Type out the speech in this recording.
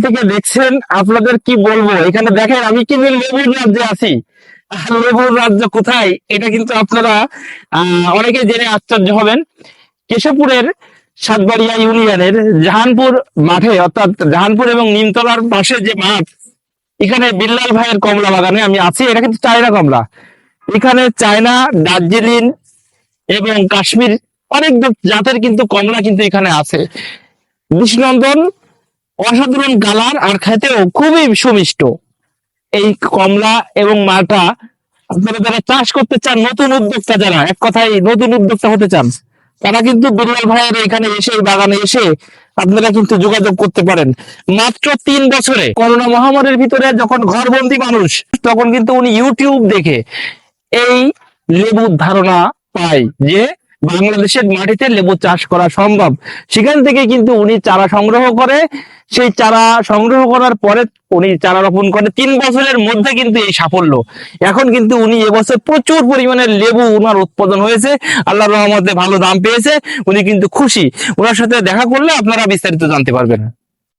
থেকে দেখছেন, আপনাদের কি বলবো, এখানে দেখেন আমি কিন্তু লেবুর রাজ্যে আছি। লেবুর রাজ্য কোথায় এটা কিন্তু আপনারা অনেকে জেনে আশ্চর্য হবেন। কেশবপুরের সাতবাড়িয়া ইউনিয়নের জাহানপুর মাঠে, অর্থাৎ জাহানপুর এবং নিমতলার পাশে যে মাঠ, এখানে বিল্লাল ভাইয়ের কমলা বাগানে আমি আছি। এটা কিন্তু চায়না কমলা। এখানে চায়না, দার্জিলিং এবং কাশ্মীর অনেক জাতের কিন্তু কমলা কিন্তু এখানে আছে। দৃষ্টিনন্দন, অসাধারণ কালার, আর খেতেও খুবই সুমিষ্ট এই কমলা এবং মালটা। আপনারা যারা চাষ করতে চান, নতুন উদ্যোক্তা, যারা এক কথায় নতুন উদ্যোক্তা হতে চান, তারা কিন্তু বিল্লাল ভাইয়ের এখানে এসে, এই বাগানে এসে আপনারা কিন্তু যোগাযোগ করতে পারেন। মাত্র 3 বছরে, করোনা মহামারীর ভিতরে যখন ঘরবন্দি মানুষ, তখন কিন্তু উনি ইউটিউব দেখে এই লেবুর ধারণা পায় যে বাংলাদেশের মাটিতে লেবু চাষ করা সম্ভব। সেখান থেকে কিন্তু উনি চারা সংগ্রহ করে, সেই চারা সংগ্রহ করার পরে উনি চারা রোপণ করে। 3 বছরের মধ্যে কিন্তু এই সাফল্য। এখন কিন্তু উনি এবছর প্রচুর পরিমাণে লেবু উনার উৎপাদন হয়েছে, আল্লাহর রহমতে ভালো দাম পেয়েছে। উনি কিন্তু খুশি। ওনার সাথে দেখা করলে আপনারা বিস্তারিত জানতে পারবেন।